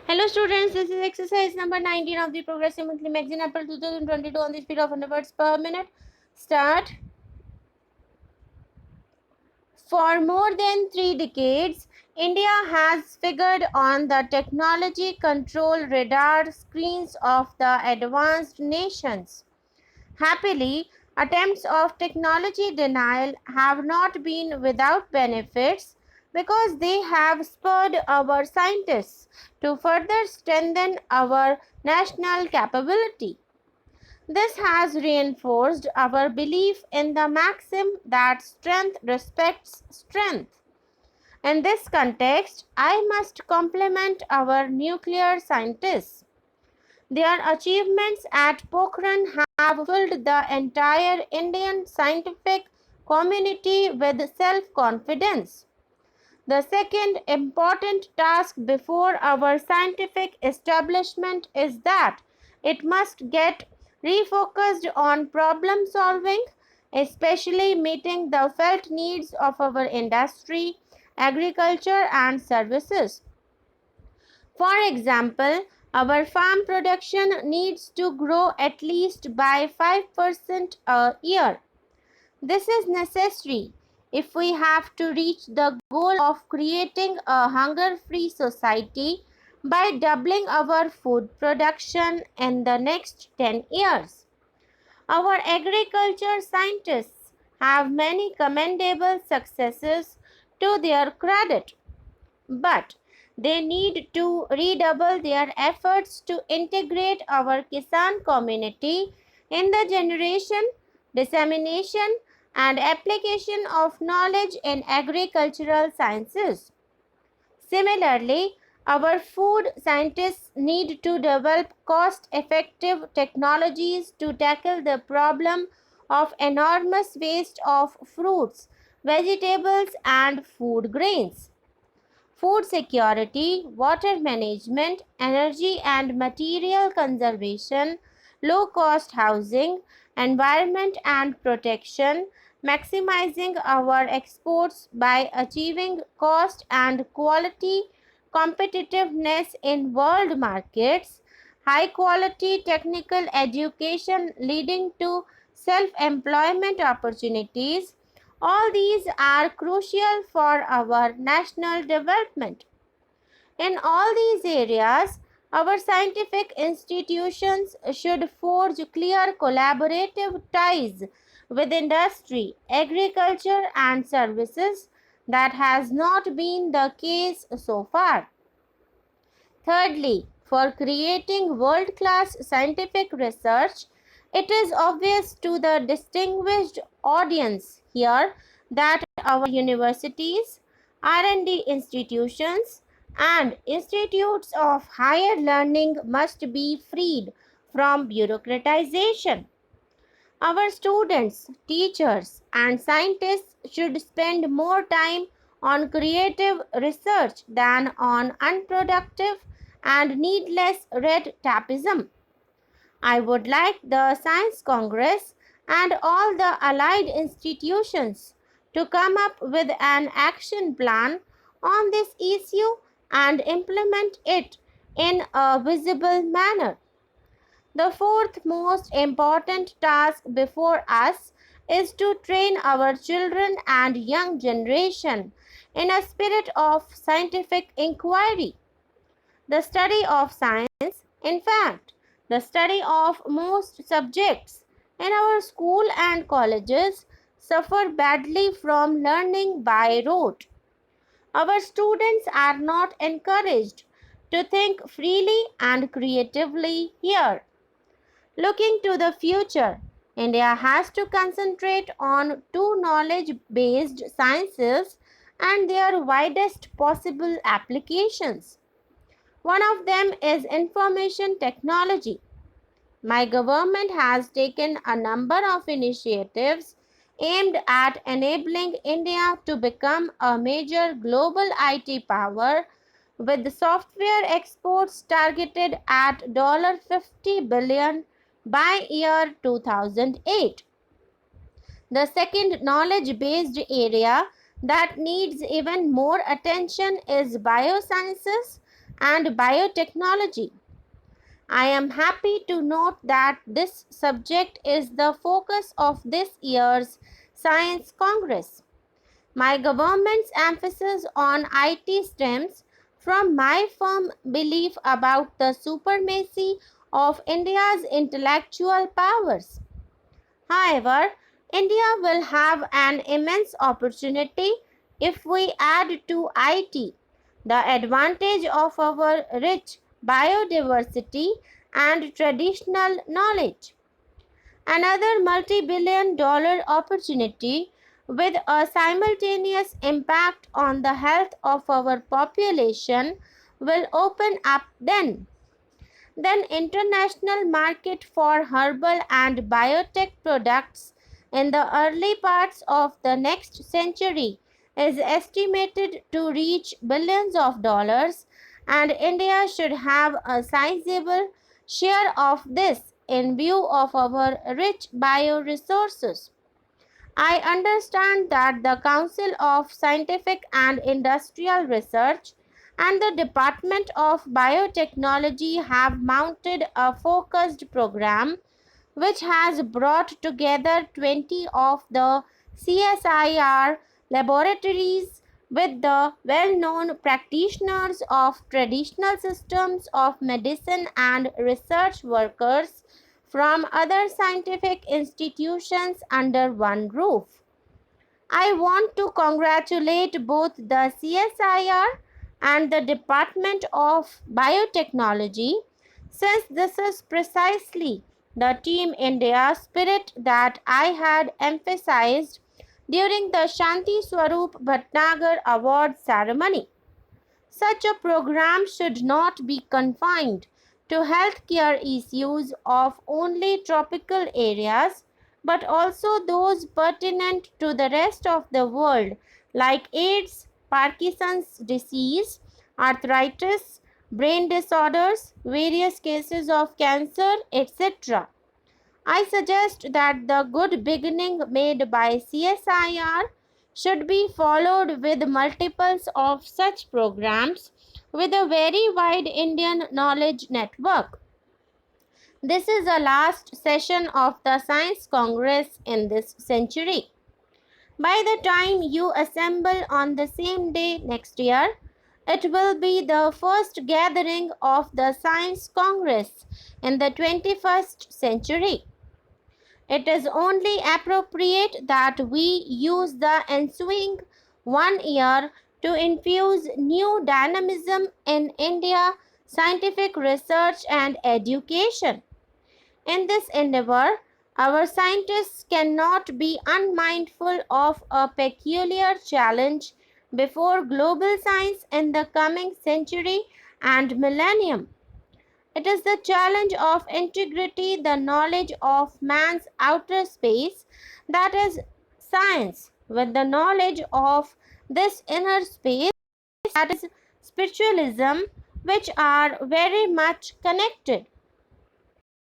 Hello students, this is exercise number 19 of the Progressive Monthly Magazine, April 2022, on the speed of 100 words per minute. Start. For more than 3 decades, India has figured on the technology control radar screens of the advanced nations. Happily, attempts of technology denial have not been without benefits because they have spurred our scientists to further strengthen our national capability. This has reinforced our belief in the maxim that strength respects strength. In this context, I must compliment our nuclear scientists. Their achievements at Pokhran have filled the entire Indian scientific community with self-confidence. The second important task before our scientific establishment is that it must get refocused on problem solving, especially meeting the felt needs of our industry, agriculture, and services. For example, our farm production needs to grow at least by 5% a year. This is necessary if we have to reach the goal of creating a hunger-free society by doubling our food production in the next 10 years. Our agriculture scientists have many commendable successes to their credit, but they need to redouble their efforts to integrate our Kisan community in the generation, dissemination, and application of knowledge in agricultural sciences. Similarly, our food scientists need to develop cost effective technologies to tackle the problem of enormous waste of fruits, vegetables, and food grains. Food security, water management, energy and material conservation, low cost housing, environment and protection, maximizing our exports by achieving cost and quality competitiveness in world markets, high quality technical education leading to self employment opportunities, all these are crucial for our national development. In all these areas, our scientific institutions should forge clear collaborative ties with industry, agriculture, and services. That has not been the case so far. Thirdly, for creating world class scientific research, it is obvious to the distinguished audience here that our universities, R&D institutions, and institutes of higher learning must be freed from bureaucratization. Our students, teachers, and scientists should spend more time on creative research than on unproductive and needless red tapeism. I would like the Science Congress and all the allied institutions to come up with an action plan on this issue and implement it in a visible manner. The fourth most important task before us is to train our children and young generation in a spirit of scientific inquiry. The study of science, in fact, the study of most subjects in our school and colleges suffer badly from learning by rote. Our students are not encouraged to think freely and creatively here. Looking to the future, India has to concentrate on two knowledge-based sciences and their widest possible applications. One of them is information technology. My government has taken a number of initiatives aimed at enabling India to become a major global IT power with software exports targeted at $50 billion by year 2008. The second knowledge-based area that needs even more attention is biosciences. and biotechnology. I am happy to note that this subject is the focus of this year's Science Congress. My government's emphasis on IT stems from my firm belief about the supremacy of India's intellectual powers. However, India will have an immense opportunity if we add to IT the advantage of our rich biodiversity and traditional knowledge. Another multi-billion-dollar opportunity with a simultaneous impact on the health of our population will open up then international market for herbal and biotech products in the early parts of the next century is estimated to reach billions of dollars, and India should have a sizable share of this in view of our rich bioresources. I understand that the Council of Scientific and Industrial Research and the Department of Biotechnology have mounted a focused program which has brought together 20 of the CSIR laboratories with the well-known practitioners of traditional systems of medicine and research workers from other scientific institutions under one roof. I want to congratulate both the CSIR and the Department of Biotechnology since this is precisely the Team India spirit that I had emphasized during the Shanti Swarup Bhatnagar Award ceremony. Such a program should not be confined to healthcare issues of only tropical areas, but also those pertinent to the rest of the world, like AIDS, Parkinson's disease, arthritis, brain disorders, various cases of cancer, etc. I suggest that the good beginning made by CSIR should be followed with multiples of such programs with a very wide Indian knowledge network. This is the last session of the Science Congress in this century. By the time you assemble on the same day next year, it will be the first gathering of the Science Congress in the 21st century. It is only appropriate that we use the ensuing 1 year to infuse new dynamism in India scientific research and education. In this endeavor, our scientists cannot be unmindful of a peculiar challenge before global science in the coming century and millennium. It is the challenge of integrity, the knowledge of man's outer space, that is science, with the knowledge of this inner space, that is spiritualism, which are very much connected.